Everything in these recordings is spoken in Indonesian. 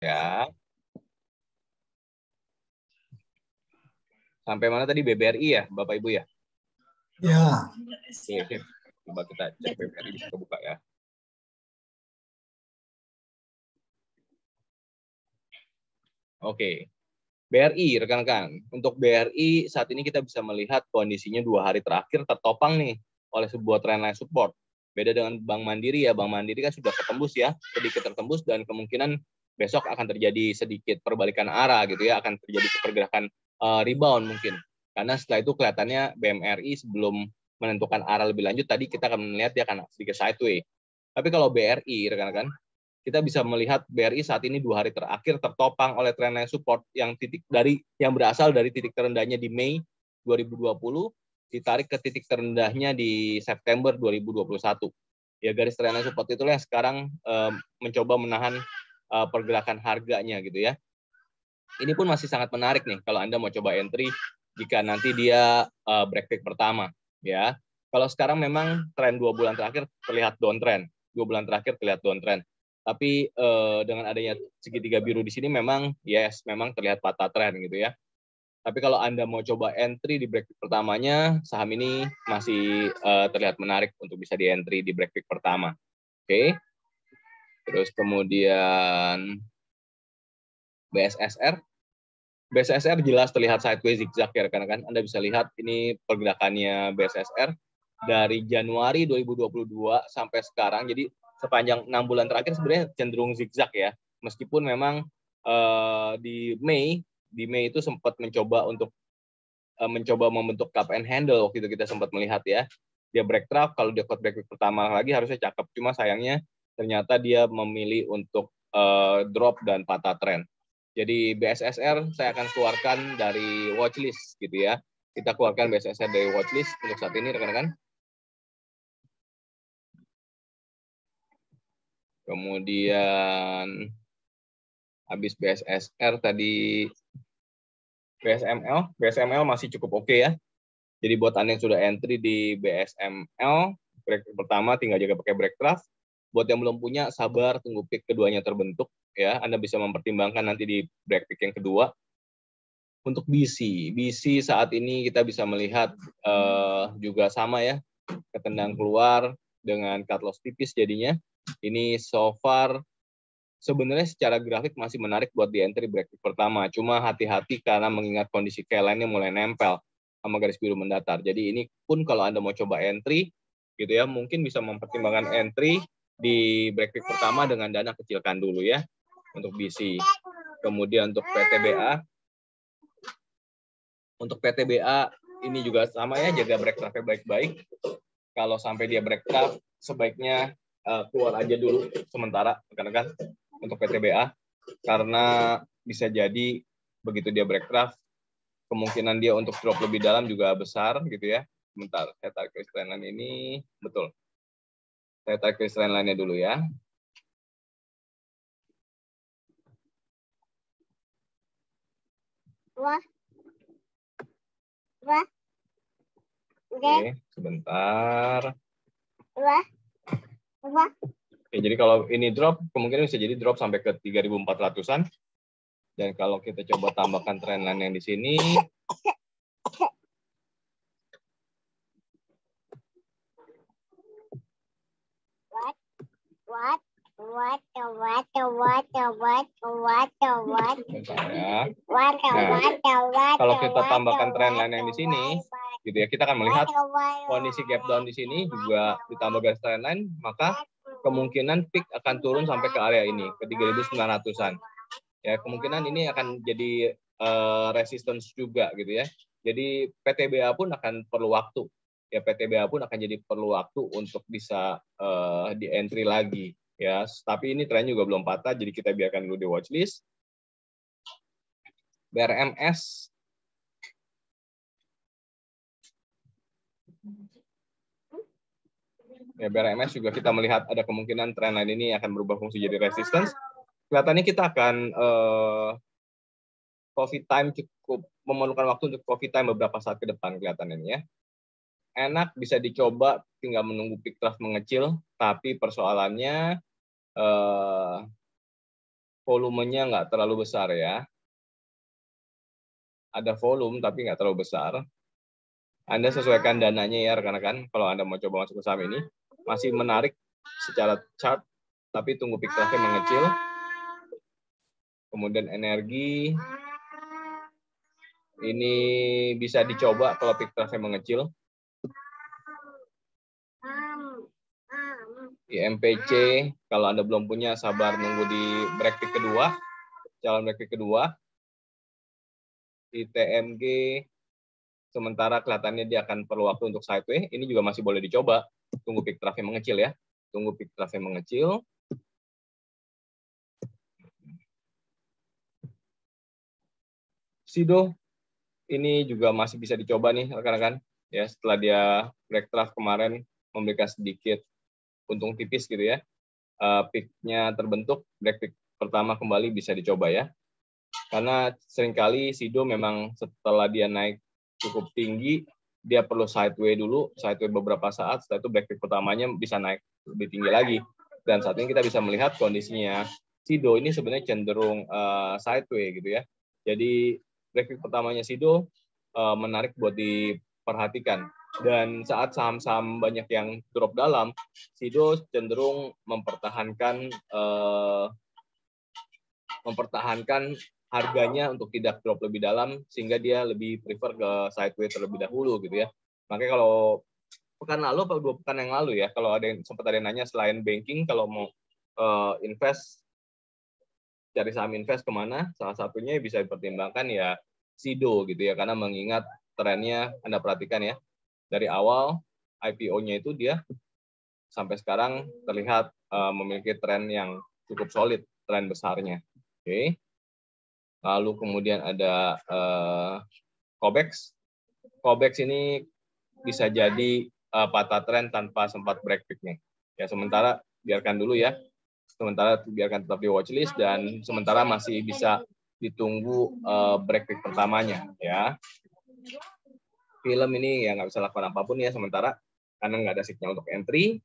Ya. Sampai mana tadi BBRI ya, Bapak Ibu ya? Ya. Oke, coba kita cek BBRI bisa kebuka ya. Oke. BRI, rekan-rekan. Untuk BRI saat ini kita bisa melihat kondisinya 2 hari terakhir tertopang nih oleh sebuah trendline support. Beda dengan Bank Mandiri ya, Bank Mandiri kan sudah ketembus ya, sedikit tertembus dan kemungkinan besok akan terjadi sedikit perbalikan arah gitu ya, akan terjadi pergerakan rebound mungkin. Karena setelah itu kelihatannya BMRI sebelum menentukan arah lebih lanjut tadi kita akan melihat dia akan sedikit sideways. Tapi kalau BRI rekan-rekan, kita bisa melihat BRI saat ini 2 hari terakhir tertopang oleh trendline support yang berasal dari titik terendahnya di Mei 2020 ditarik ke titik terendahnya di September 2021. Ya garis trendline support itulah yang sekarang mencoba menahan pergerakan harganya gitu ya. Ini pun masih sangat menarik nih kalau Anda mau coba entry jika nanti dia break pertama ya. Kalau sekarang memang tren 2 bulan terakhir terlihat downtrend. 2 bulan terakhir terlihat downtrend. Tapi dengan adanya segitiga biru di sini memang memang terlihat patah tren gitu ya. Tapi kalau Anda mau coba entry di break pertamanya, saham ini masih terlihat menarik untuk bisa di entry di break pertama. Oke. Terus kemudian BSSR. BSSR jelas terlihat sideways zigzag ya rekan-rekan. Anda bisa lihat ini pergerakannya BSSR dari Januari 2022 sampai sekarang. Jadi sepanjang 6 bulan terakhir sebenarnya cenderung zigzag ya. Meskipun memang di Mei itu sempat mencoba membentuk cup and handle waktu itu kita sempat melihat ya. Dia break trough, kalau dia break pertama lagi harusnya cakep. Cuma sayangnya ternyata dia memilih untuk drop dan patah trend. Jadi BSSR saya akan keluarkan dari watchlist gitu ya. Kita keluarkan BSSR dari watchlist untuk saat ini rekan-rekan. Kemudian habis BSSR tadi BSML masih cukup oke ya. Jadi buat Anda yang sudah entry di BSML, break pertama tinggal jaga pakai break trough. Buat yang belum punya, sabar tunggu pick keduanya terbentuk ya. Anda bisa mempertimbangkan nanti di break pick yang kedua. Untuk BC saat ini kita bisa melihat juga sama ya, ketendang keluar dengan cut loss tipis jadinya. Ini so far sebenarnya secara grafik masih menarik buat di entry break pertama. Cuma hati-hati karena mengingat kondisi K-line-nya mulai nempel sama garis biru mendatar. Jadi ini pun kalau Anda mau coba entry gitu ya, mungkin bisa mempertimbangkan entry di break pertama dengan dana kecilkan dulu ya untuk BC. Kemudian untuk PTBA, ini juga sama ya, jaga break trough-nya baik-baik. Kalau sampai dia break trough, sebaiknya keluar aja dulu sementara rekan-rekan untuk PTBA karena bisa jadi begitu dia break trough kemungkinan dia untuk drop lebih dalam juga besar gitu ya. Bentar, saya tarik ke trendline ini, betul. Saya tarik ke trendline-nya dulu ya. Oke, sebentar. Oke, jadi kalau ini drop, kemungkinan bisa jadi drop sampai ke 3.400-an. Dan kalau kita coba tambahkan trendline yang di sini, kalau kita tambahkan trendline yang di sini, gitu ya, kita akan melihat kondisi gap down di sini juga ditambah garis trendline, maka kemungkinan peak akan turun sampai ke area ini, ke 3.900-an. Ya, kemungkinan ini akan jadi resistance juga gitu ya. Jadi PTBA pun akan perlu waktu. Ya, PTBA pun akan jadi perlu waktu untuk bisa di entry lagi ya. Tapi ini tren juga belum patah, jadi kita biarkan dulu di watchlist. BRMS ya, BRMS juga kita melihat ada kemungkinan trendline ini akan berubah fungsi jadi resistance. Kelihatannya kita akan coffee time cukup memerlukan waktu untuk coffee time beberapa saat ke depan kelihatannya ya. Enak bisa dicoba, tinggal menunggu peak trough mengecil, tapi persoalannya volumenya nggak terlalu besar ya. Ada volume tapi nggak terlalu besar. Anda sesuaikan dananya ya rekan-rekan. Kalau Anda mau coba masuk ke saham ini, masih menarik secara chart, tapi tunggu peak traffic mengecil. Kemudian energi, ini bisa dicoba kalau peak traffic mengecil. IMPC, kalau Anda belum punya, sabar nunggu di break peak kedua, calon break peak kedua. ITMG, sementara kelihatannya dia akan perlu waktu untuk sideways, ini juga masih boleh dicoba. Tunggu peak traffic mengecil ya. Tunggu peak traffic mengecil. Sido, ini juga masih bisa dicoba nih rekan-rekan. Ya, setelah dia break trough kemarin memberikan sedikit untung tipis gitu ya. Peak-nya terbentuk, break peak pertama kembali bisa dicoba ya. Karena seringkali Sido memang setelah dia naik cukup tinggi, dia perlu sideways dulu, sideways beberapa saat, setelah itu break peak pertamanya bisa naik lebih tinggi lagi. Dan saat ini kita bisa melihat kondisinya Sido ini sebenarnya cenderung sideways gitu ya. Jadi break peak pertamanya Sido menarik buat diperhatikan. Dan saat saham-saham banyak yang drop dalam, Sido cenderung mempertahankan harganya untuk tidak drop lebih dalam, sehingga dia lebih prefer ke sideways terlebih dahulu gitu ya. Makanya kalau pekan lalu atau 2 pekan yang lalu ya, kalau sempat ada yang nanya selain banking, kalau mau invest, cari saham invest kemana, salah satunya bisa dipertimbangkan ya Sido gitu ya, karena mengingat trennya Anda perhatikan ya, dari awal IPO-nya itu dia sampai sekarang terlihat memiliki tren yang cukup solid, tren besarnya. Oke. Lalu kemudian ada Cobex. Cobex ini bisa jadi patah tren tanpa sempat break peak-nya. Ya, sementara biarkan dulu ya. Sementara biarkan tetap di watchlist dan sementara masih bisa ditunggu break peak pertamanya ya. Film ini ya nggak bisa lakukan apapun ya sementara karena nggak ada signal untuk entry.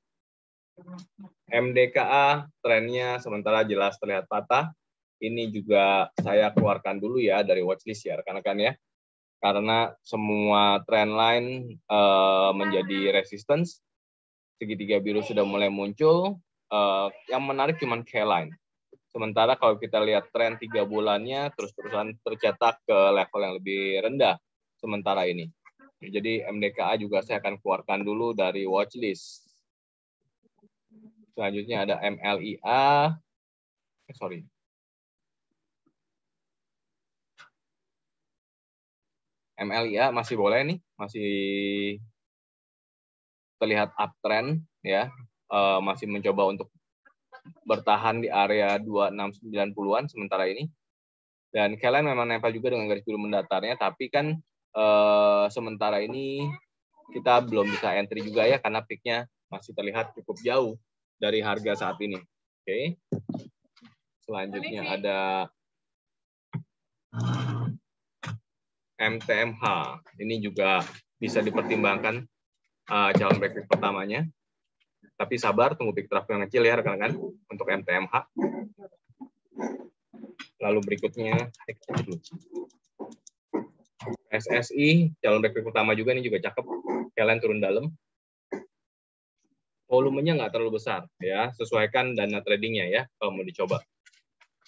MDKA trennya sementara jelas terlihat patah. Ini juga saya keluarkan dulu ya dari watchlist ya rekan-rekan ya. Karena semua trend line menjadi resistance. Segitiga biru sudah mulai muncul. Yang menarik cuma K-line. Sementara kalau kita lihat tren 3 bulannya terus-terusan tercetak ke level yang lebih rendah sementara ini. Jadi MDKA juga saya akan keluarkan dulu dari watchlist. Selanjutnya ada MLIA. MLIA masih boleh nih, masih terlihat uptrend ya. Masih mencoba untuk bertahan di area 26990-an sementara ini. Dan Kellen memang nempel juga dengan garis biru mendatarnya, tapi kan sementara ini kita belum bisa entry juga ya karena peak-nya masih terlihat cukup jauh dari harga saat ini. Oke. Selanjutnya ada MTMH. Ini juga bisa dipertimbangkan calon break peak pertamanya. Tapi sabar, tunggu peak traffic yang kecil ya rekan-rekan untuk MTMH. Lalu berikutnya SSI, calon break peak pertama juga ini juga cakep. Kalian turun dalam. Volumenya nggak terlalu besar ya, sesuaikan dana tradingnya ya kalau mau dicoba.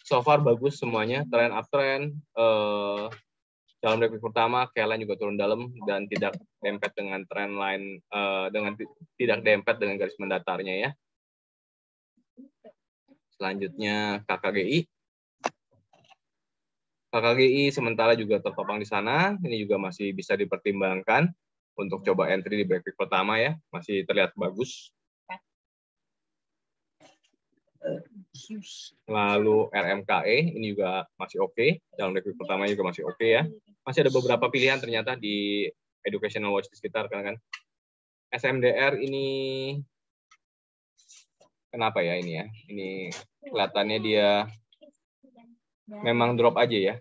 So far bagus semuanya, tren uptrend, calon break peak pertama, kalian juga turun dalam dan tidak dempet dengan trend line, tidak dempet dengan garis mendatarnya ya. Selanjutnya KKGI. KKGI sementara juga tertopang di sana, ini juga masih bisa dipertimbangkan untuk coba entry di break peak pertama ya, masih terlihat bagus. Lalu RMKE ini juga masih oke, calon break peak pertama juga masih oke ya. Masih ada beberapa pilihan ternyata di educational watch di sekitar kan. SMDR ini kenapa ya ini ya? Ini kelihatannya dia memang drop aja ya.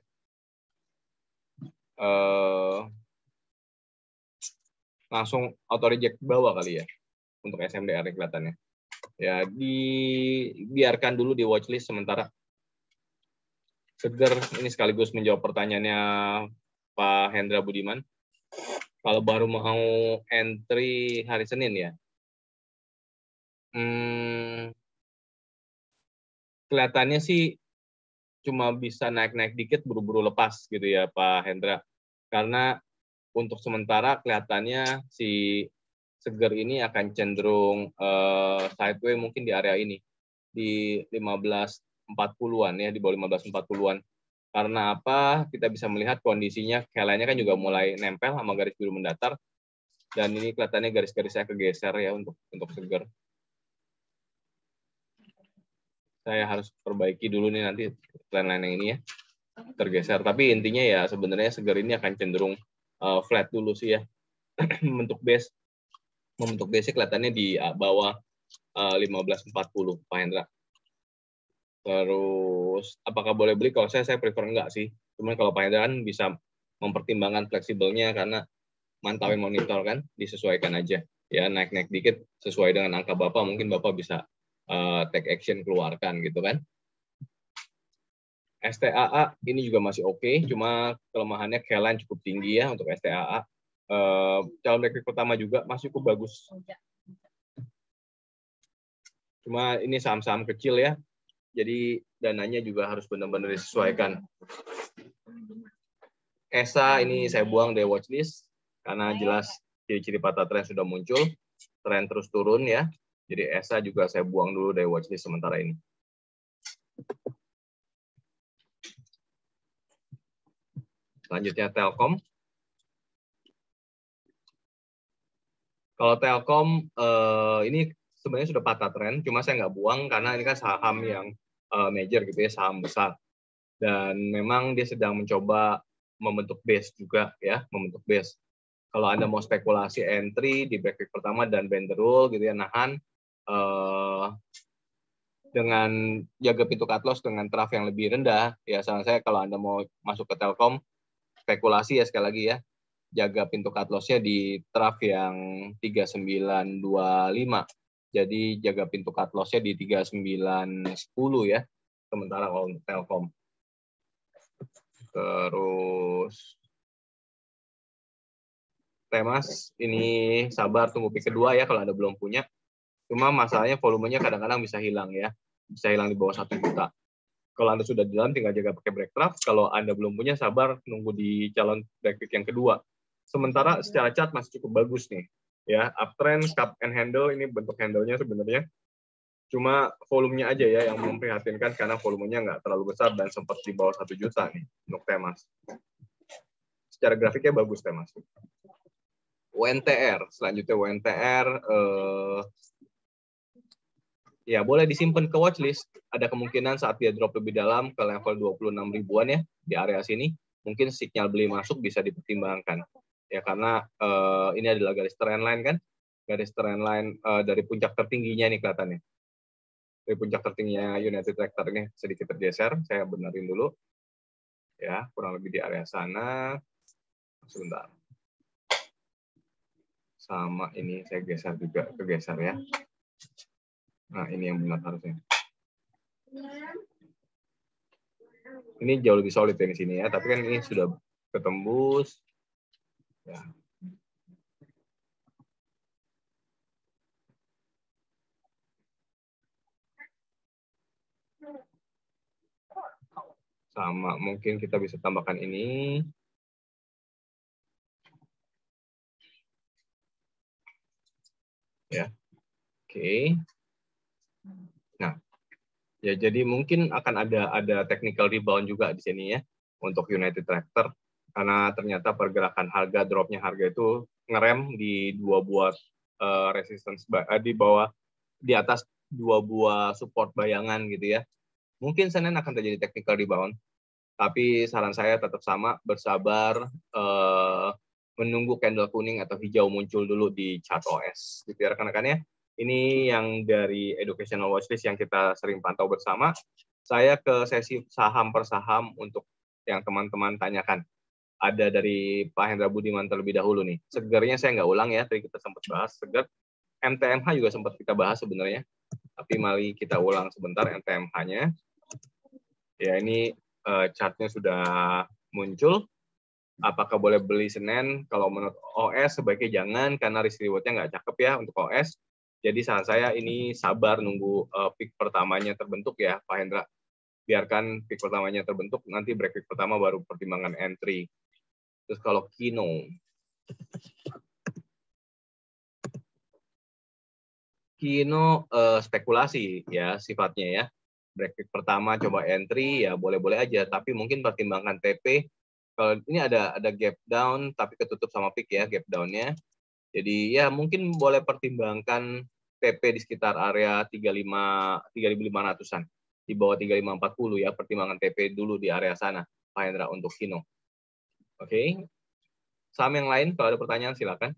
Langsung auto reject bawah kali ya untuk SMDR kelihatannya. Ya, dibiarkan dulu di watchlist sementara. Seger, ini sekaligus menjawab pertanyaannya Pak Hendra Budiman. Kalau baru mau entry hari Senin ya, kelihatannya sih cuma bisa naik-naik dikit, buru-buru lepas gitu ya Pak Hendra. Karena untuk sementara kelihatannya si Seger ini akan cenderung sideway mungkin di area ini, di 1540-an ya, di bawah 1540-an. Karena apa? Kita bisa melihat kondisinya Kela-nya kan juga mulai nempel sama garis biru mendatar, dan ini kelihatannya garis-garisnya kegeser ya untuk Seger. Saya harus perbaiki dulu nih nanti trendline yang ini ya, tergeser. Tapi intinya ya sebenarnya Seger ini akan cenderung flat dulu sih ya. Membentuk base kelihatannya di bawah 1540 Pak Hendra. Terus apakah boleh beli? Kalau saya prefer enggak sih. Cuman kalau Pak Hendra kan bisa mempertimbangkan fleksibelnya karena mantauin monitor kan, disesuaikan aja. Ya naik-naik dikit sesuai dengan angka Bapak, mungkin Bapak bisa take action keluarkan gitu kan. STAA ini juga masih oke, cuma kelemahannya Kela cukup tinggi ya untuk STAA. Calon backlog pertama juga masih cukup bagus. Cuma ini saham-saham kecil ya, jadi dananya juga harus benar-benar disesuaikan. ESA ini saya buang dari watchlist karena jelas ciri-ciri patah tren sudah muncul, tren terus turun ya. Jadi ESA juga saya buang dulu dari watchlist sementara ini. Selanjutnya Telkom. Kalau Telkom ini sebenarnya sudah patah tren, cuma saya nggak buang karena ini kan saham yang major gitu ya, saham besar. Dan memang dia sedang mencoba membentuk base juga ya, membentuk base. Kalau Anda mau spekulasi entry di backlog pertama dan bend the rule gitu ya, nahan dengan jaga pintu cut loss dengan traf yang lebih rendah, ya saran saya kalau Anda mau masuk ke Telkom, spekulasi ya sekali lagi ya, jaga pintu cut loss-nya di traf yang 3925. Jadi jaga pintu cut loss-nya di 3910 ya. Sementara kalau untuk Telkom. Terus Temas ini sabar tunggu pick kedua ya kalau Anda belum punya. Cuma masalahnya volumenya kadang-kadang bisa hilang ya. Bisa hilang di bawah 1 juta. Kalau Anda sudah di dalam tinggal jaga pakai break trap. Kalau Anda belum punya sabar nunggu di calon break pick yang kedua. Sementara secara chart masih cukup bagus nih. Ya, uptrend, cup and handle ini bentuk handle-nya sebenarnya. Cuma volumenya aja ya yang memprihatinkan karena volumenya nggak terlalu besar dan sempat di bawah 1 juta nih untuk Temas. Secara grafiknya bagus Temas. UNTR, selanjutnya UNTR ya boleh disimpan ke watchlist. Ada kemungkinan saat dia drop lebih dalam ke level 26 ribuan ya di area sini, mungkin sinyal beli masuk bisa dipertimbangkan. Ya karena ini adalah garis trendline kan, garis trendline dari puncak tertingginya nih kelihatannya. Dari puncak tertingginya United Tractor ini sedikit tergeser, saya benerin dulu. Ya, kurang lebih di area sana. Sebentar. Sama ini saya geser juga, kegeser ya. Nah, ini yang benar harusnya. Ini jauh lebih solid dari sini ya, tapi kan ini sudah ketembus. Ya. Sama, mungkin kita bisa tambahkan ini. Ya, oke. Nah, ya jadi mungkin akan ada technical rebound juga di sini ya untuk United Tractor karena ternyata pergerakan harga, dropnya harga itu ngerem di dua buah resistance di bawah, di atas dua buah support bayangan gitu ya. Mungkin Senin akan terjadi technical rebound, tapi saran saya tetap sama, bersabar, menunggu candle kuning atau hijau muncul dulu di chart OS. Gitu ya rekan-rekannya. Ini yang dari educational watchlist yang kita sering pantau bersama. Saya ke sesi saham per saham untuk yang teman-teman tanyakan. Ada dari Pak Hendra Budiman terlebih dahulu nih. Segernya saya nggak ulang ya, tadi kita sempat bahas seger. MTMH juga sempat kita bahas sebenarnya. Tapi mari kita ulang sebentar MTMH-nya. Ya ini chartnya sudah muncul. Apakah boleh beli Senin? Kalau menurut OS sebaiknya jangan karena risk reward-nya nggak cakep ya untuk OS. Jadi saran saya ini sabar nunggu peak pertamanya terbentuk ya Pak Hendra. Biarkan peak pertamanya terbentuk, nanti break peak pertama baru pertimbangan entry. Terus kalau Kino. Kino spekulasi ya sifatnya ya. Break peak pertama coba entry ya boleh-boleh aja, tapi mungkin pertimbangkan TP. Kalau ini ada gap down tapi ketutup sama peak ya gap down-nya. Jadi ya mungkin boleh pertimbangkan TP di sekitar area 3.500-an. Di bawah 3.540 ya, pertimbangan TP dulu di area sana, Pak Hendra untuk Kino. Oke. Saham yang lain kalau ada pertanyaan silakan.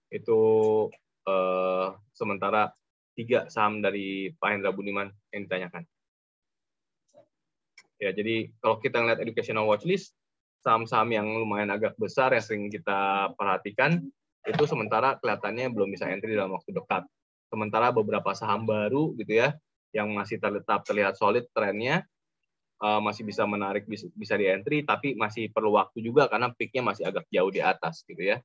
Itu sementara 3 saham dari Pak Hendra Budiman yang ditanyakan. Ya, jadi kalau kita ngeliat educational watchlist, saham-saham yang lumayan agak besar yang sering kita perhatikan, itu sementara kelihatannya belum bisa entry dalam waktu dekat. Sementara beberapa saham baru gitu ya, yang masih tetap terlihat solid trennya, masih bisa menarik, bisa di entry, tapi masih perlu waktu juga karena peak-nya masih agak jauh di atas gitu ya.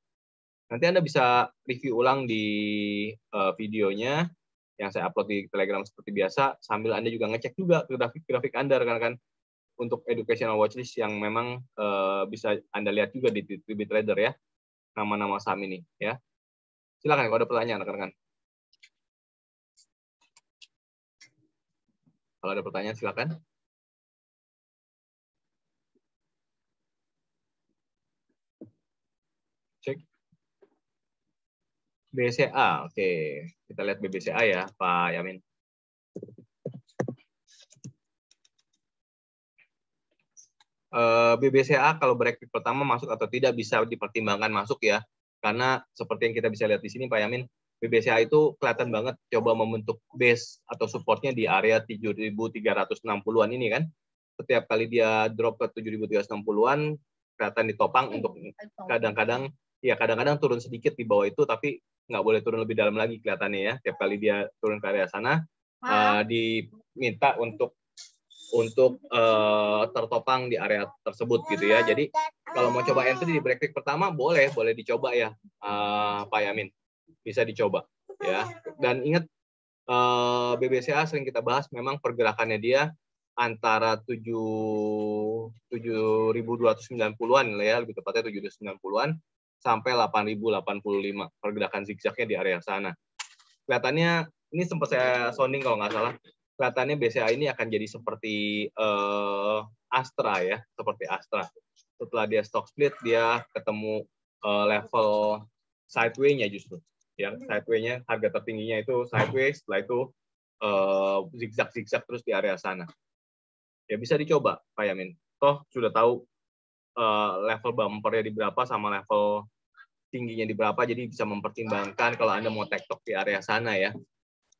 Nanti Anda bisa review ulang di videonya yang saya upload di Telegram seperti biasa, sambil Anda juga ngecek juga grafik-grafik Anda rekan-rekan untuk educational watchlist yang memang bisa Anda lihat juga di TradingView ya, nama-nama saham ini ya. Silakan kalau ada pertanyaan rekan-rekan. Kalau ada pertanyaan silakan. Cek. BCA, oke. Kita lihat BBCA ya, Pak Yamin. BBCA kalau break peak pertama masuk atau tidak bisa dipertimbangkan masuk ya. Karena seperti yang kita bisa lihat di sini Pak Yamin, BBCA itu kelihatan banget coba membentuk base atau supportnya di area 7.360-an ini kan. Setiap kali dia drop ke 7.360-an, kelihatan ditopang untuk kadang-kadang turun sedikit di bawah itu, tapi nggak boleh turun lebih dalam lagi kelihatannya ya. Setiap kali dia turun ke area sana, diminta untuk tertopang di area tersebut gitu ya. Jadi kalau mau coba entry di break peak pertama boleh dicoba ya Pak Yamin, bisa dicoba ya. Dan ingat BBCA sering kita bahas memang pergerakannya dia antara 7.290-an ya, lebih tepatnya 790-an sampai 8.085 pergerakan zigzagnya di area sana. Kelihatannya ini sempat saya sounding kalau nggak salah. Kelihatannya BCA ini akan jadi seperti Astra ya, seperti Astra. Setelah dia stock split, dia ketemu level sideways-nya justru. Ya, sideways-nya harga tertingginya itu sideways, setelah itu zigzag terus di area sana. Ya bisa dicoba, Pak Yamin. Toh sudah tahu level bumpernya di berapa sama level tingginya di berapa, jadi bisa mempertimbangkan kalau Anda mau tektok di area sana ya,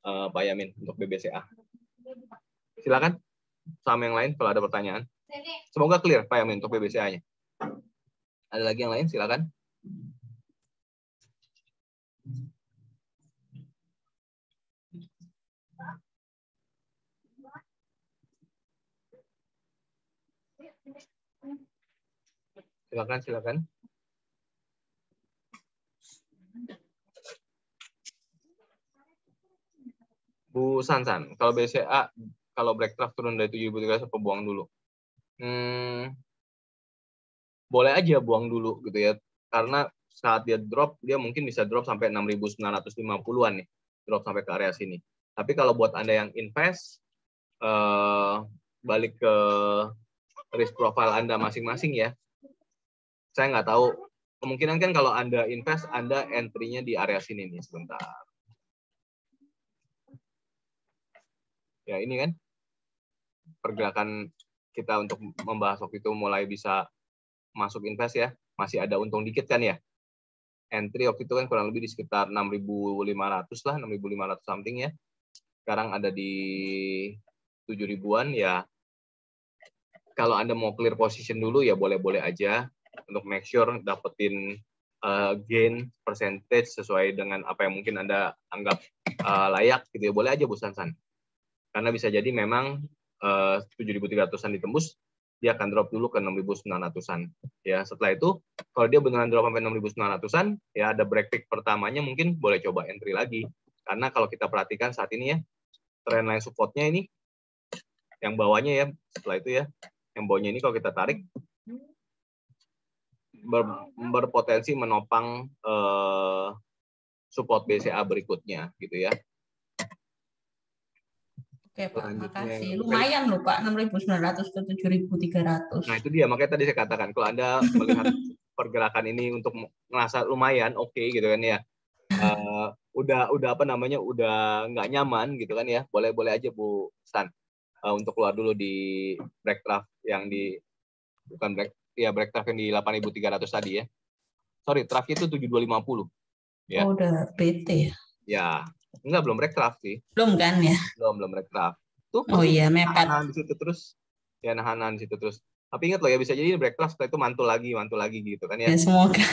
Pak Yamin, untuk BBCA. Silakan saham yang lain kalau ada pertanyaan. Semoga clear Pak Yamin untuk BBCA-nya. Ada lagi yang lain? Silakan. Silakan. Bu Sansan, kalau BCA, kalau Blackcraft turun dari 7.300 apa buang dulu? Boleh aja buang dulu gitu ya. Karena saat dia drop, dia mungkin bisa drop sampai 6.950-an nih. Drop sampai ke area sini. Tapi kalau buat Anda yang invest, balik ke risk profile Anda masing-masing ya. Saya nggak tahu. Kemungkinan kan kalau Anda invest, Anda entry-nya di area sini nih sebentar. Ya ini kan pergerakan kita untuk membahas waktu itu mulai bisa masuk invest ya. Masih ada untung dikit kan ya. Entry waktu itu kan kurang lebih di sekitar 6.500 lah, 6.500 something ya. Sekarang ada di 7.000-an ya. Kalau Anda mau clear position dulu ya boleh-boleh aja untuk make sure dapetin gain percentage sesuai dengan apa yang mungkin Anda anggap layak gitu ya. Boleh aja Bu Sansan. Karena bisa jadi memang 7.300-an ditembus, dia akan drop dulu ke 6.900-an. Ya, setelah itu kalau dia beneran drop sampai 6.900-an, ya ada break peak pertamanya mungkin boleh coba entry lagi. Karena kalau kita perhatikan saat ini ya, trendline support-nya ini yang bawahnya ya, setelah itu ya, yang bawahnya ini kalau kita tarik berpotensi menopang support BCA berikutnya gitu ya. Oke Pak, makasih. Lumayan loh Pak, 6.900 ke 7.300. Nah itu dia, makanya tadi saya katakan kalau Anda melihat pergerakan ini untuk merasa lumayan oke gitu kan ya, udah apa namanya, udah nggak nyaman gitu kan ya, boleh aja Bu Stan untuk keluar dulu di break trough yang di bukan break trough yang di 8.300 tadi ya. Sorry, trough itu 7.250 ya. Oh, udah PT ya? Ya, enggak, belum break trough sih. Belum kan ya? Belum break trough. Tuh, oh iya, mepet. nahan di situ terus. Ya, nahan di situ terus. Tapi ingat loh ya, bisa jadi break trough setelah itu mantul lagi gitu kan ya. Ya semoga.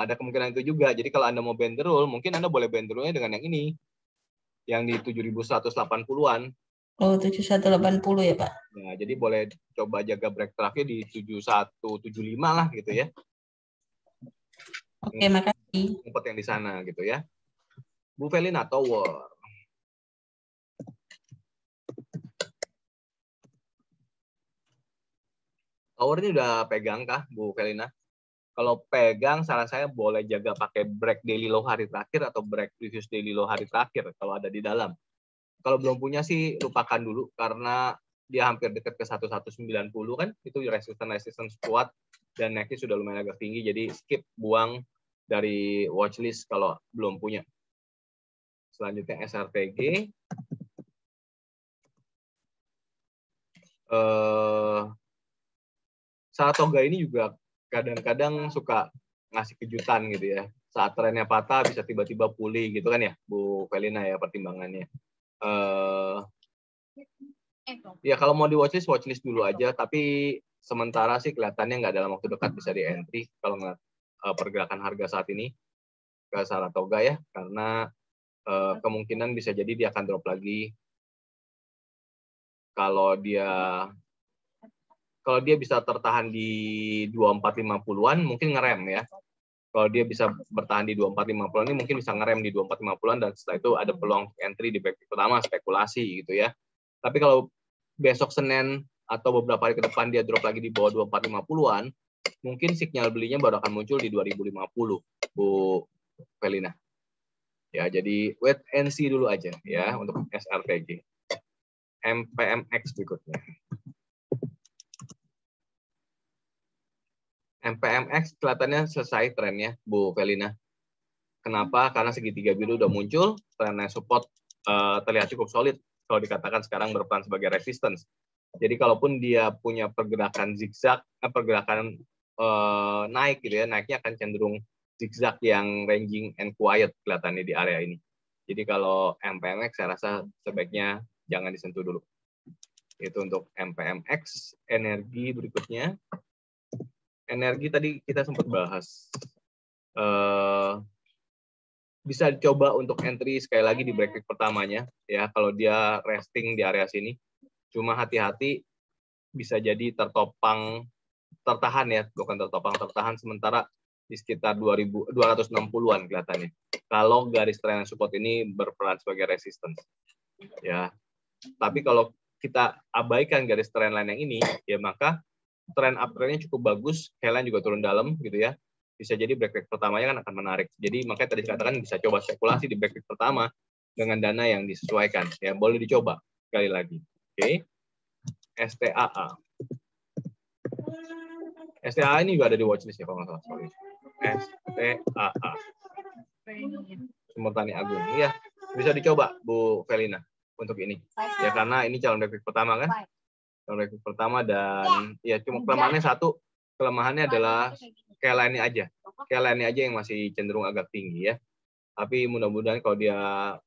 Ada kemungkinan itu juga. Jadi kalau Anda mau bend the rule, mungkin Anda boleh bend the rule-nya dengan yang ini. Yang di 7.180-an. Oh, 7.180 ya Pak? Nah, jadi boleh coba jaga break trough-nya di 7.175 lah gitu ya. Oke, makasih. Ngumpet yang di sana gitu ya. Bu Felina, Tower. Tower ini udah pegang kah, Bu Felina? Kalau pegang, saran saya boleh jaga pakai break daily low hari terakhir atau break previous daily low hari terakhir kalau ada di dalam. Kalau belum punya sih lupakan dulu karena dia hampir dekat ke 1190 kan, itu resistance kuat dan naiknya sudah lumayan agak tinggi, jadi skip, buang dari watchlist kalau belum punya. Selanjutnya SRTG. Saratoga ini juga kadang-kadang suka ngasih kejutan gitu ya. Saat trennya patah bisa tiba-tiba pulih gitu kan ya, Bu Felina ya pertimbangannya. Ya kalau mau di watchlist dulu aja. Tapi sementara sih kelihatannya nggak dalam waktu dekat bisa di entry kalau ngeliat pergerakan harga saat ini ke Saratoga ya, karena kemungkinan bisa jadi dia akan drop lagi. Kalau dia bisa tertahan di 2450-an mungkin ngerem ya. Kalau dia bisa bertahan di 2450-an ini mungkin bisa ngerem di 2450-an dan setelah itu ada peluang entry di back pertama, spekulasi gitu ya. Tapi kalau besok Senin atau beberapa hari ke depan dia drop lagi di bawah 2450-an, mungkin sinyal belinya baru akan muncul di 2050, Bu Felina. Ya, jadi wait and see dulu aja ya untuk SRTG. MPMX berikutnya. MPMX kelihatannya selesai trennya, Bu Felina. Kenapa? Karena segitiga biru udah muncul, trennya support terlihat cukup solid kalau dikatakan sekarang berperan sebagai resistance. Jadi kalaupun dia punya pergerakan zigzag, pergerakan naik gitu ya, naiknya akan cenderung zigzag yang ranging and quiet kelihatannya di area ini. Jadi kalau MPMX saya rasa sebaiknya jangan disentuh dulu. Itu untuk MPMX. Energi berikutnya. Energi tadi kita sempat bahas. Bisa dicoba untuk entry sekali lagi di break pertamanya ya kalau dia resting di area sini. Cuma hati-hati bisa jadi tertahan ya, bukan tertahan sementara di sekitar 260-an kelihatannya. Kalau garis trend support ini berperan sebagai resistance. Ya. Tapi kalau kita abaikan garis trend line yang ini, ya maka trend uptrendnya cukup bagus, hairline juga turun dalam gitu ya. Bisa jadi break pertamanya kan akan menarik. Jadi makanya tadi dikatakan bisa coba spekulasi di break pertama dengan dana yang disesuaikan. Ya boleh dicoba sekali lagi. Oke. STAA. STAA ini juga ada di watchlist ya kalau nggak salah. Sorry. STAA. Sumber Tani Agung. Iya, bisa dicoba Bu Felina untuk ini. Ya karena ini calon break pertama kan. Calon break pertama dan ya cuma kelemahannya satu. Kelemahannya adalah Kayla-nya aja. Kayla-nya aja yang masih cenderung agak tinggi ya. Tapi mudah-mudahan kalau dia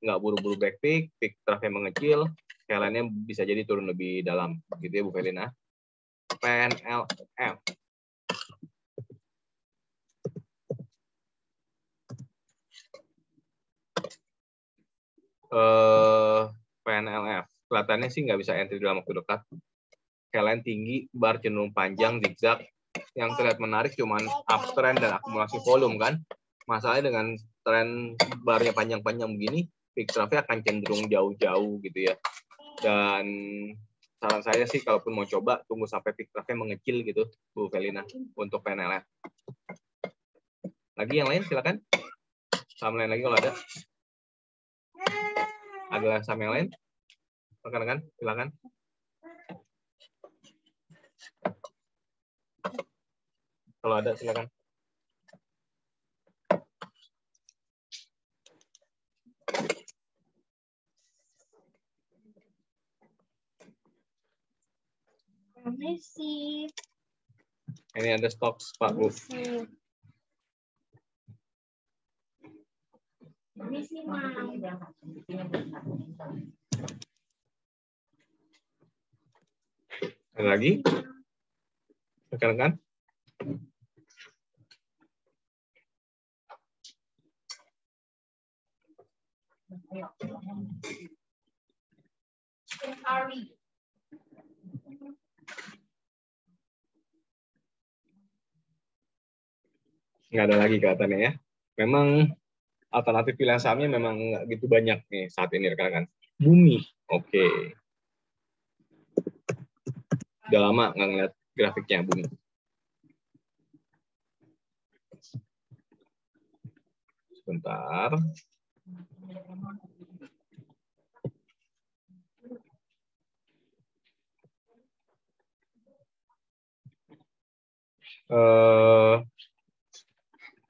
nggak buru-buru back peak traffic mengecil, Kayla-nya bisa jadi turun lebih dalam. Gitu ya Bu Felina. PNLF. PNLF. kelihatannya sih nggak bisa entry dalam waktu dekat. Kalian tinggi, bar cenderung panjang, zigzag. Yang terlihat menarik cuman uptrend dan akumulasi volume kan. Masalahnya dengan tren barnya panjang-panjang begini, peak traffic akan cenderung jauh-jauh gitu ya. Dan saran saya sih kalaupun mau coba, tunggu sampai peak traffic mengecil gitu, Bu Felina, untuk PNLF. Lagi yang lain silakan. Saham lain lagi kalau ada. Ada saham yang lain? Rekan-rekan, silakan. Kalau ada silakan. Permisi. Ini ada stok Pak Bu. Permisi, Mam. Ada lagi? Rekan-rekan? Nggak ada lagi kelihatannya ya. Memang alternatif pilihan sahamnya memang nggak gitu banyak nih saat ini rekan-rekan. Bumi, oke. Udah lama nggak ngeliat grafiknya Bumi. Sebentar.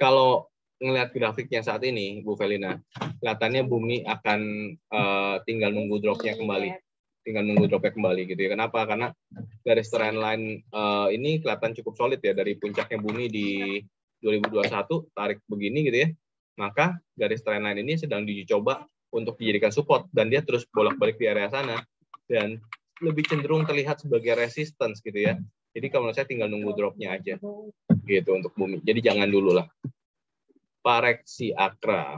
Kalau ngelihat grafiknya saat ini, Bu Felina, kelihatannya Bumi akan tinggal nunggu dropnya kembali. Tinggal nunggu dropnya kembali gitu ya. Kenapa? Karena garis trend line ini kelihatan cukup solid ya. Dari puncaknya Bumi di 2021, tarik begini gitu ya. Maka garis trend line ini sedang dicoba untuk dijadikan support. Dan dia terus bolak-balik di area sana. Dan lebih cenderung terlihat sebagai resistance gitu ya. Jadi kalau menurut saya tinggal nunggu dropnya aja. Gitu untuk Bumi. Jadi jangan dulu lah. Pareksi Akra.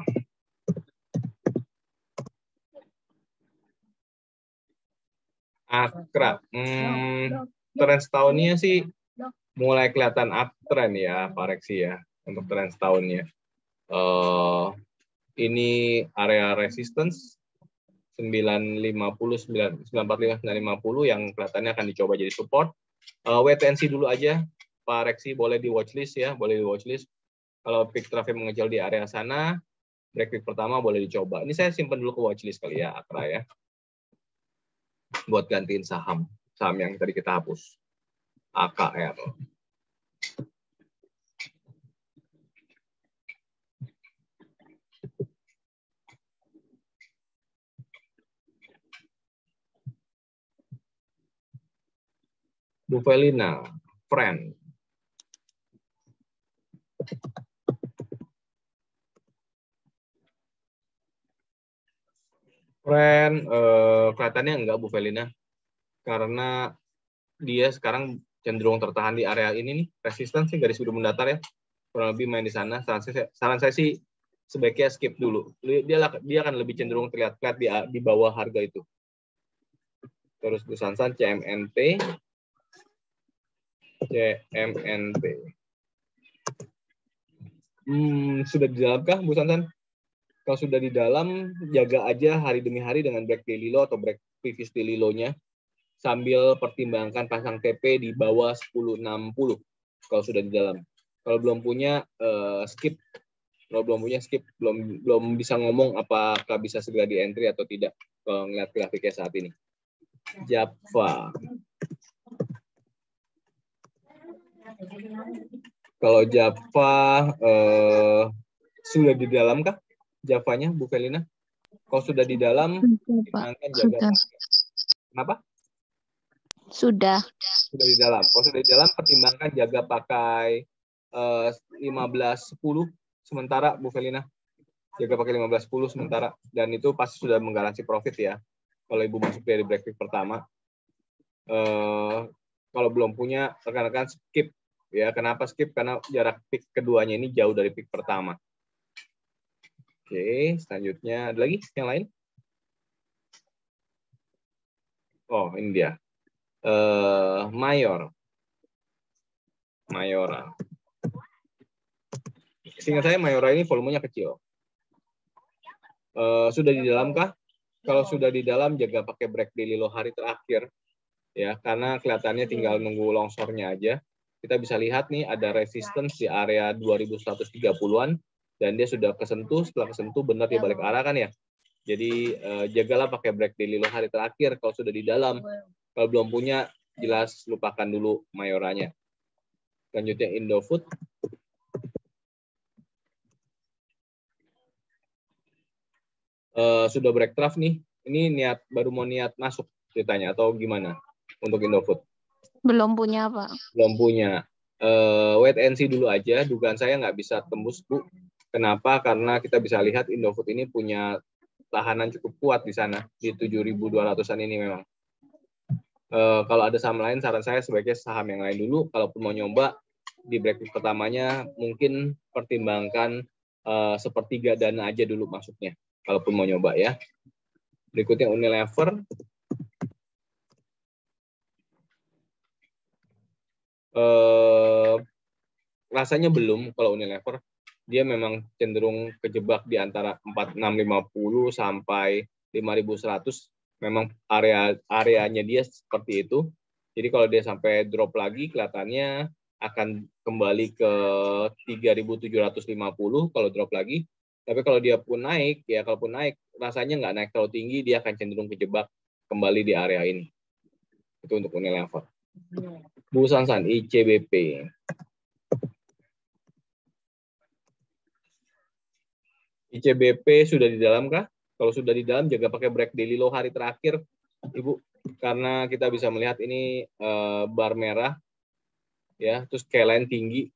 Akra. Tren setahunnya sih mulai kelihatan uptrend ya, Pareksi ya. Untuk tren setahunnya. Ini area resistance 950, 945, 950 yang kelihatannya akan dicoba jadi support. WTNC dulu aja. Pareksi boleh di watchlist ya, boleh di watchlist. Kalau peak traffic mengecil di area sana, break peak pertama boleh dicoba. Ini saya simpan dulu ke watchlist kali ya, Akra ya. Buat gantiin saham yang tadi kita hapus. AKR. Bu Felina, friend. Kelihatannya enggak Bu Felina, karena dia sekarang cenderung tertahan di area ini nih, resistance sih garis biru mendatar ya, kurang lebih main di sana. Saran saya sih sebaiknya skip dulu. Dia akan lebih cenderung terlihat flat di bawah harga itu. Terus Bu Sansan, CMNT. Sudah di dalamkah Bu Sansan? Kalau sudah di dalam, jaga aja hari demi hari dengan break daily low atau break previous daily low-nya, sambil pertimbangkan pasang TP di bawah 1060 kalau sudah di dalam. Kalau belum punya, skip. Kalau belum punya, skip. Belum bisa ngomong apakah bisa segera di entry atau tidak kalau ngeliat grafiknya saat ini. Java. Kalau Java, sudah di dalam kah? Javanya, Bu Felina? Kalau sudah di dalam, jaga. Kenapa? Sudah di dalam. Kalau sudah di dalam, pertimbangkan jaga pakai 1510 sementara, Bu Felina. Jaga pakai 1510 sementara. Dan itu pasti sudah menggaransi profit ya. Kalau Ibu masuk dari break peak pertama. Kalau belum punya, rekan-rekan skip. Ya, kenapa skip? Karena jarak peak keduanya ini jauh dari peak pertama. Oke, selanjutnya ada lagi yang lain? Oh, ini dia. Mayora. Seingat saya Mayora ini volumenya kecil. Sudah di dalam kah? Kalau sudah di dalam, jaga pakai break daily low hari terakhir. Ya, karena kelihatannya tinggal nunggu longsornya aja. Kita bisa lihat nih ada resistance di area 2130-an dan dia sudah kesentuh. Setelah kesentuh benar dia balik arah kan ya. Jadi jagalah pakai break daily low hari terakhir kalau sudah di dalam. Kalau belum punya, jelas lupakan dulu Mayoranya. Selanjutnya Indofood. Sudah break trough nih. Ini baru mau niat masuk ceritanya atau gimana untuk Indofood? Belum punya, Pak. Belum punya. Wait and see dulu aja. Dugaan saya nggak bisa tembus, Bu. Kenapa? Karena kita bisa lihat Indofood ini punya tahanan cukup kuat di sana, di 7.200-an ini memang. Kalau ada saham lain, saran saya sebaiknya saham yang lain dulu. Kalaupun mau nyoba, di break pertamanya mungkin pertimbangkan sepertiga dana aja dulu masuknya. Kalaupun mau nyoba ya. Berikutnya Unilever. Rasanya belum kalau Unilever. Dia memang cenderung kejebak di antara 4650 sampai 5100. Memang areanya dia seperti itu. Jadi kalau dia sampai drop lagi, kelihatannya akan kembali ke 3750 kalau drop lagi. Tapi kalau dia pun naik, ya kalaupun naik, rasanya nggak naik terlalu tinggi, dia akan cenderung kejebak kembali di area ini. Itu untuk Unilever. Bu Sansan, ICBP. ICBP sudah di dalam kah? Kalau sudah di dalam, jaga pakai break daily low hari terakhir, Ibu. Karena kita bisa melihat ini bar merah, ya, terus skyline tinggi.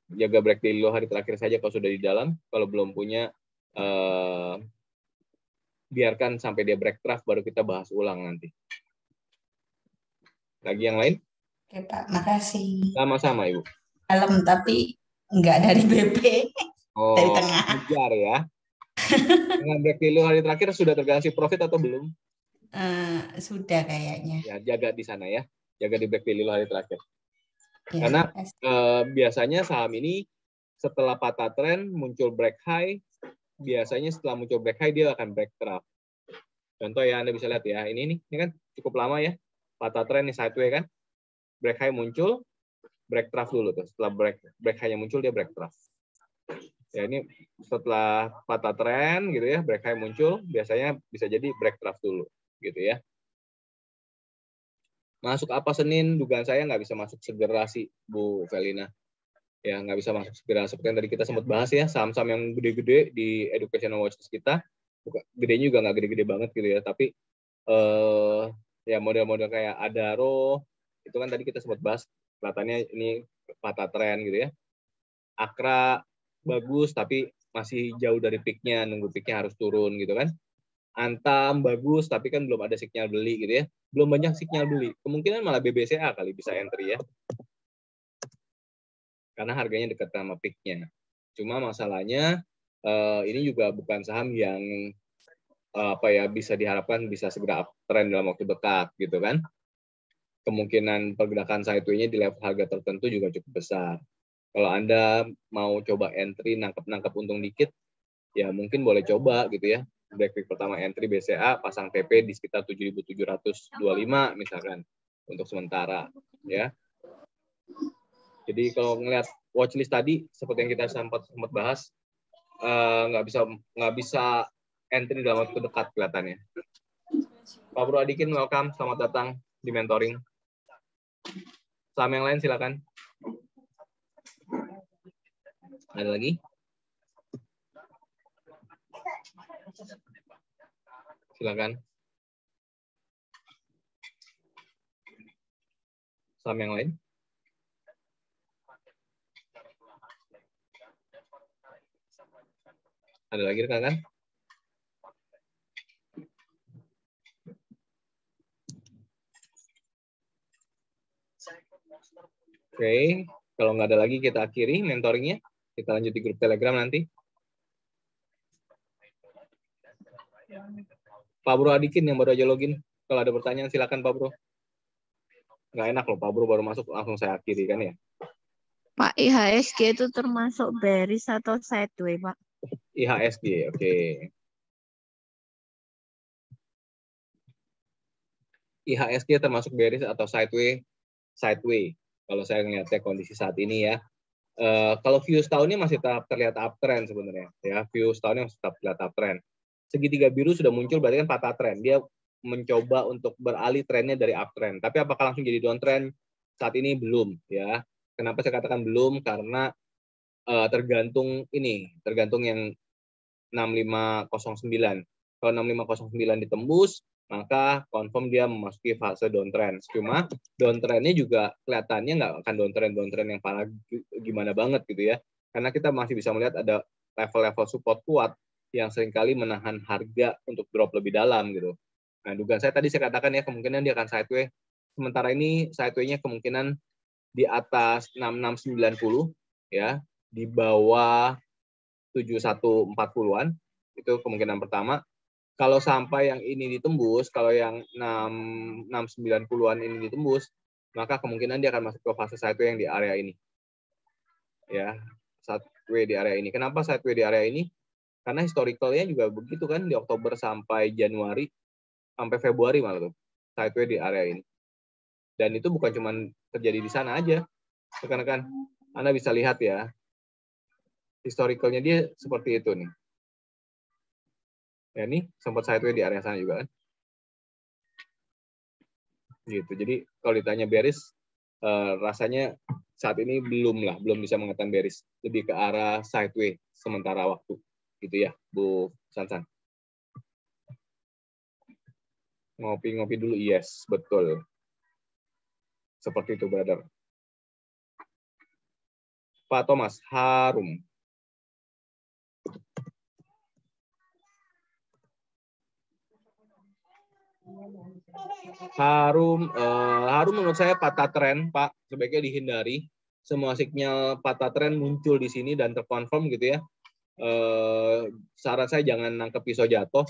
Jaga break daily low hari terakhir saja kalau sudah di dalam. Kalau belum punya, biarkan sampai dia break trough, baru kita bahas ulang nanti. Lagi yang lain? Oke, Pak. Makasih. Sama-sama, Ibu. Dalam, tapi nggak dari BP. Dari tengah. Kejar ya. Dengan break daily low hari terakhir, sudah tergaransi profit atau belum? Sudah kayaknya. Ya, jaga di sana ya. Jaga di break daily low hari terakhir. Ya, Karena biasanya saham ini setelah patah tren muncul break high, biasanya setelah muncul break high dia akan break trough. Contoh ya, Anda bisa lihat ya, ini kan cukup lama ya, patah tren nih sideways kan, break high muncul, break trough dulu tuh. Setelah break high-nya muncul dia break trough. Ya ini setelah patah tren gitu ya, break high muncul, biasanya bisa jadi break trough dulu gitu ya. Masuk apa Senin? Dugaan saya nggak bisa masuk segera sih, Bu Velina. Ya, nggak bisa masuk segera. Seperti yang tadi kita sempat bahas ya, saham-saham yang gede-gede di educational watchlist kita, gedenya juga nggak gede-gede banget gitu ya, tapi ya model-model kayak Adaro, itu kan tadi kita sempat bahas, kelihatannya ini patah tren gitu ya. Akra bagus, tapi masih jauh dari peak-nya, nunggu peak-nya harus turun gitu kan. Antam bagus, tapi kan belum ada sinyal beli gitu ya. Belum banyak sinyal beli. Kemungkinan malah BBCA kali bisa entry ya. Karena harganya dekat sama peak-nya. Cuma masalahnya ini juga bukan saham yang bisa diharapkan bisa segera uptrend dalam waktu dekat gitu kan. Kemungkinan pergerakan sideways-nya di level harga tertentu juga cukup besar. Kalau Anda mau coba entry nangkep untung dikit, ya mungkin boleh coba gitu ya. Break pertama entry BCA pasang TP di sekitar 7.725 misalkan untuk sementara ya. Jadi kalau ngelihat watchlist tadi seperti yang kita sempat bahas, nggak bisa entry dalam waktu dekat kelihatannya. Pak Bro Adikin, welcome, selamat datang di mentoring. Saham yang lain silakan. Ada lagi? Silakan. Saham yang lain? Ada lagi rekan-rekan? Oke, kalau nggak ada lagi kita akhiri mentoringnya. Kita lanjut di grup Telegram nanti. Pak Bro Adikin yang baru aja login. Kalau ada pertanyaan silakan Pak Bro. Nggak enak loh Pak Bro baru masuk langsung saya akhiri kan ya. Pak, IHSG itu termasuk bearish atau sideways, Pak? IHSG, oke. IHSG termasuk bearish atau sideways? Sideways. Kalau saya ngeliatnya kondisi saat ini ya. Kalau view setahunnya masih tetap terlihat uptrend sebenarnya. Ya, view setahunnya masih tetap terlihat uptrend. Segitiga biru sudah muncul berarti kan patah trend. Dia mencoba untuk beralih trennya dari uptrend. Tapi apakah langsung jadi downtrend? Saat ini belum ya. Kenapa saya katakan belum? Karena tergantung yang 6509. Kalau 6509 ditembus, maka confirm dia memasuki fase downtrend. Cuma downtrendnya juga kelihatannya nggak akan downtrend yang parah gimana banget gitu ya. Karena kita masih bisa melihat ada level-level support kuat yang seringkali menahan harga untuk drop lebih dalam gitu. Nah, dugaan saya tadi saya katakan ya kemungkinan dia akan sideways. Sementara ini sideways-nya kemungkinan di atas 6690 ya, di bawah 7140-an. Itu kemungkinan pertama. Kalau sampai yang ini ditembus, kalau yang 690-an ini ditembus, maka kemungkinan dia akan masuk ke fase sideways yang di area ini. Ya, sideways di area ini. Kenapa sideways di area ini? Karena historicalnya juga begitu kan, di Oktober sampai Januari, sampai Februari malah tuh, sideways di area ini. Dan itu bukan cuma terjadi di sana aja. Rekan-rekan, Anda bisa lihat ya, historicalnya dia seperti itu nih. Ya ini sempat sideways di area sana juga kan. Gitu. Jadi kalau ditanya bearish, rasanya saat ini belum bisa mengatakan bearish. Lebih ke arah sideways sementara waktu. Gitu ya, Bu Sansan. Ngopi-ngopi dulu, yes, betul. Seperti itu, brother. Pak Thomas, Harum. Harum menurut saya patah tren, Pak. Sebaiknya dihindari. Semua sinyal patah tren muncul di sini dan terkonfirm gitu ya. Saran saya jangan nangkep pisau jatuh.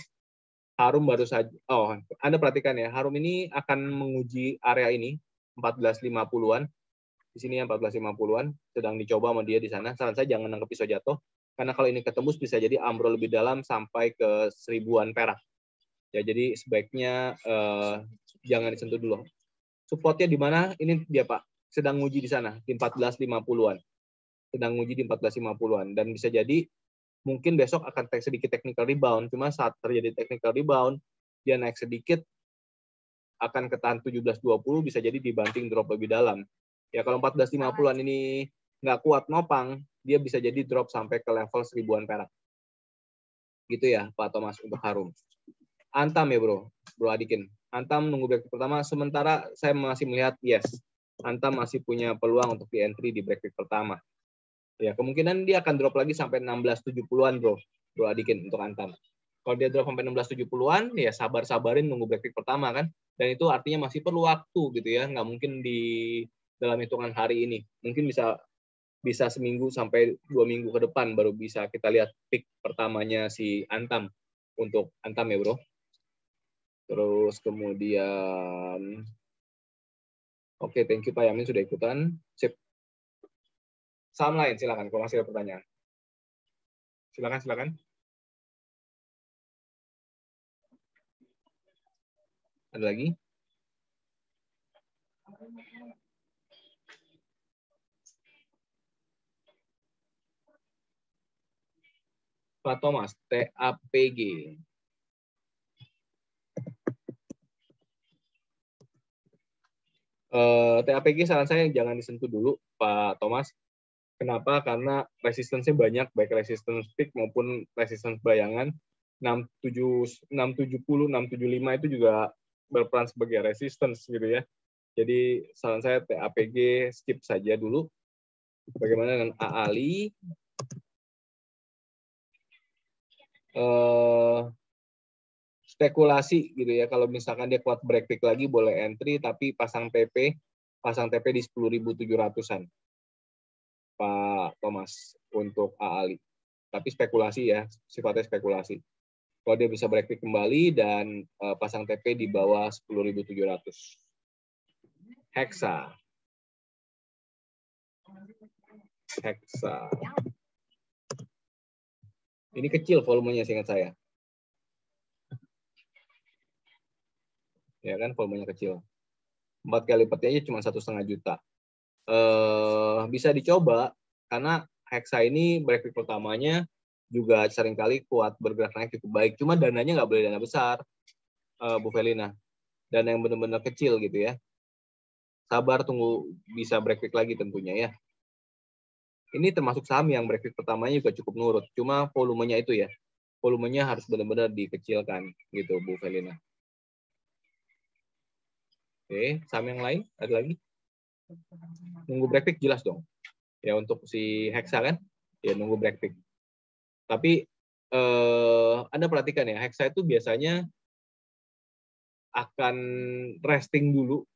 Harum baru saja. Oh, Anda perhatikan ya. Harum ini akan menguji area ini 1450-an. Di sini yang 1450-an sedang dicoba sama dia di sana. Saran saya jangan nangkep pisau jatuh. Karena kalau ini ketembus bisa jadi ambrol lebih dalam sampai ke 1000-an perak. Ya, jadi sebaiknya jangan disentuh dulu. Supportnya di mana? Ini dia Pak, sedang nguji di sana di 1450-an. Sedang nguji di 1450-an dan bisa jadi mungkin besok akan sedikit technical rebound. Cuma saat terjadi technical rebound, dia naik sedikit akan ketahan 1720 bisa jadi dibanting drop lebih dalam. Ya kalau 1450-an ini nggak kuat nopang, dia bisa jadi drop sampai ke level 1000-an perak. Gitu ya Pak Thomas untuk Harum. Antam ya Bro Adikin. Antam nunggu break pertama, sementara saya masih melihat yes, Antam masih punya peluang untuk di entry di break pertama. Ya, kemungkinan dia akan drop lagi sampai 1670-an Bro Adikin untuk Antam. Kalau dia drop sampai 1670-an, ya sabar-sabarin nunggu break pertama kan. Dan itu artinya masih perlu waktu gitu ya, nggak mungkin di dalam hitungan hari ini. Mungkin bisa seminggu sampai 2 minggu ke depan baru bisa kita lihat peak pertamanya si Antam untuk Antam ya Bro. Terus kemudian, oke, thank you Pak Yamin sudah ikutan. Sip. Saham lain, silakan. Kalau masih ada pertanyaan. Silakan. Ada lagi? Pak Thomas, TAPG. TAPG saran saya jangan disentuh dulu Pak Thomas. Kenapa? Karena resistensinya banyak, baik resistance peak maupun resistance bayangan. 670, 675 itu juga berperan sebagai resistance gitu ya. Jadi saran saya TAPG skip saja dulu. Bagaimana dengan AALI? Spekulasi gitu ya, kalau misalkan dia kuat break peak lagi boleh entry, tapi pasang TP di 10.700-an Pak Thomas untuk AALI. Tapi spekulasi ya, sifatnya spekulasi. Kalau dia bisa break kembali dan pasang TP di bawah 10.700. Hexa. Ini kecil volumenya seingat saya. Ya kan, volumenya kecil. 4 kali lipatnya aja cuma 1,5 juta. Bisa dicoba karena Hexa ini break pertamanya juga seringkali kuat, bergerak naik cukup baik. Cuma dananya nggak boleh dana besar, Bu Felina. Dana yang benar-benar kecil gitu ya. Sabar tunggu bisa break lagi tentunya ya. Ini termasuk saham yang break pertamanya juga cukup nurut. Cuma volumenya itu ya. Volumenya harus benar-benar dikecilkan gitu Bu Felina. Oke, saham yang lain ada lagi? Nunggu break jelas dong. Ya untuk si Hexa kan, ya nunggu break. Tapi Anda perhatikan ya, Hexa itu biasanya akan resting dulu.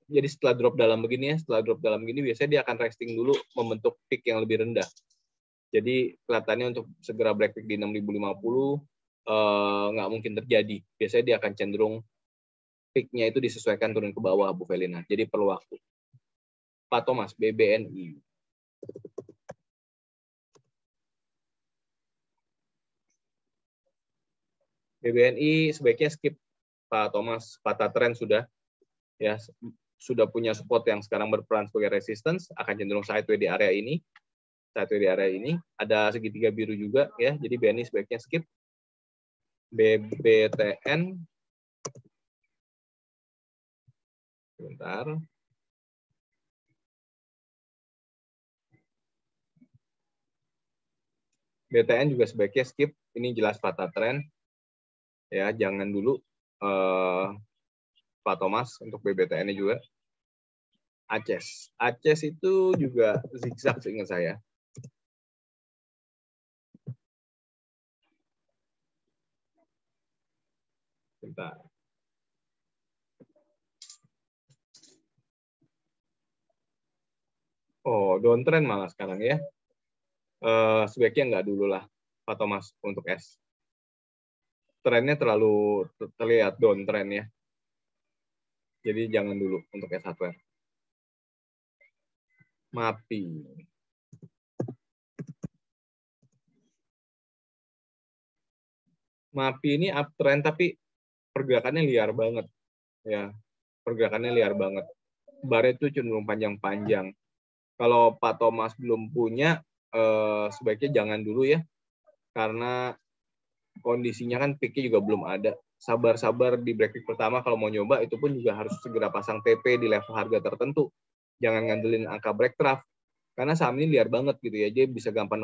Jadi setelah drop dalam begini biasanya dia akan resting dulu membentuk peak yang lebih rendah. Jadi kelihatannya untuk segera break di 6.050 nggak mungkin terjadi. Biasanya dia akan cenderung peak-nya itu disesuaikan turun ke bawah, Bu Felina. Jadi perlu waktu. Pak Thomas, BBNI. BBNI sebaiknya skip, Pak Thomas. Patah tren sudah. Ya, sudah punya support yang sekarang berperan sebagai resistance, akan cenderung sideways di area ini. Ada segitiga biru juga ya. Jadi BNI sebaiknya skip. BBTN sebentar. BTN juga sebaiknya skip. Ini jelas patah tren. Ya, jangan dulu Pak Thomas untuk BBTN-nya juga. Aces itu juga zigzag seingat saya. Bentar. Oh, downtrend malah sekarang ya. Sebaiknya nggak dulu lah, Pak Thomas, untuk S. Trennya terlalu terlihat downtrend ya. Jadi jangan dulu untuk S hardware. MAPI. MAPI ini uptrend tapi pergerakannya liar banget. Ya, pergerakannya liar banget. Bar itu cenderung panjang-panjang. Kalau Pak Thomas belum punya, sebaiknya jangan dulu ya. Karena kondisinya kan peak-nya juga belum ada. Sabar-sabar di break pertama kalau mau nyoba, itu pun juga harus segera pasang TP di level harga tertentu. Jangan ngandelin angka break trough. Karena saham ini liar banget gitu ya. Dia bisa gampang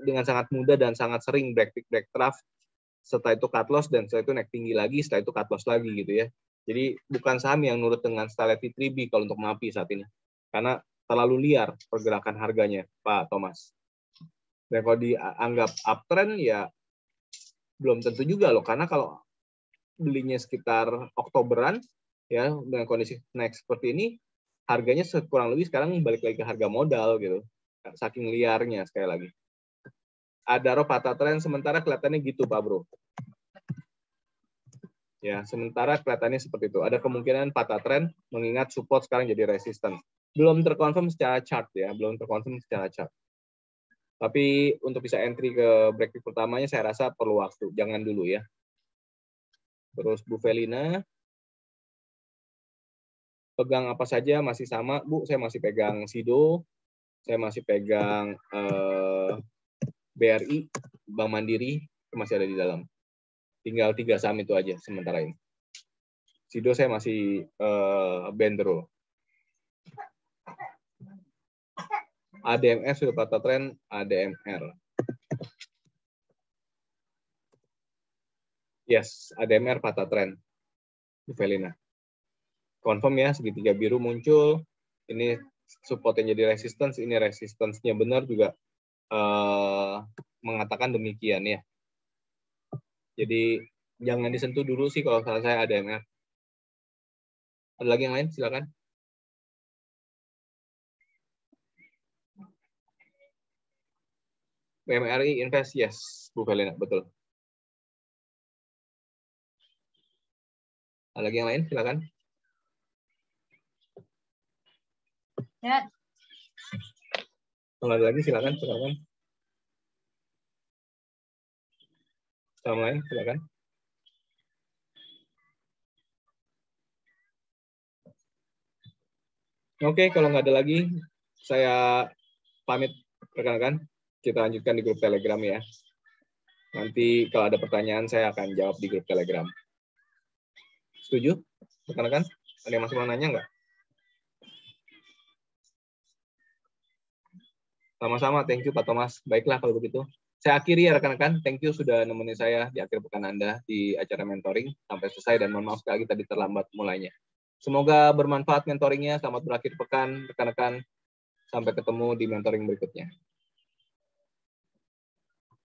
dengan sangat mudah dan sangat sering break trough. Setelah itu cut loss dan setelah itu naik tinggi lagi, setelah itu cut loss lagi gitu ya. Jadi bukan saham yang nurut dengan style T3B kalau untuk MAPI saat ini. Karena terlalu liar pergerakan harganya, Pak Thomas. Dan kalau dianggap uptrend ya belum tentu juga loh. Karena kalau belinya sekitar Oktoberan ya dengan kondisi naik seperti ini, harganya kurang lebih sekarang balik lagi ke harga modal gitu. Saking liarnya sekali lagi. Adaro patah tren sementara kelihatannya gitu Pak Bro. Ya, sementara kelihatannya seperti itu. Ada kemungkinan patah tren mengingat support sekarang jadi resistance. Belum terkonfirm secara chart ya, belum terkonfirm secara chart. Tapi untuk bisa entry ke break pertamanya saya rasa perlu waktu, jangan dulu ya. Terus Bu Felina, pegang apa saja masih sama, Bu. Saya masih pegang Sido, saya masih pegang BRI, Bank Mandiri, itu masih ada di dalam. Tinggal 3 saham itu aja sementara ini. Sido saya masih Bendro. ADMR sudah patah tren, ADMR. Yes, ADMR patah tren. Bu Felina. Confirm ya, segitiga biru muncul. Ini support yang jadi resistance, ini resistance-nya benar juga mengatakan demikian ya. Jadi jangan disentuh dulu sih kalau salah saya ADMR. Ada lagi yang lain? Silakan. BMRI Invest, yes, Bu Felina, betul. Ada lagi yang lain? Silakan. Ya. Kalau ada lagi silakan. Yang lain silakan. Oke, kalau nggak ada lagi, saya pamit rekan-rekan. Kita lanjutkan di grup Telegram ya. Nanti kalau ada pertanyaan, saya akan jawab di grup Telegram. Setuju, rekan-rekan? Ada yang masih mau nanya nggak? Sama-sama, thank you Pak Thomas. Baiklah kalau begitu. Saya akhiri ya rekan-rekan. Thank you sudah nemenin saya di akhir pekan Anda di acara mentoring sampai selesai dan mohon maaf sekali tadi terlambat mulainya. Semoga bermanfaat mentoringnya. Selamat berakhir pekan rekan-rekan. Sampai ketemu di mentoring berikutnya.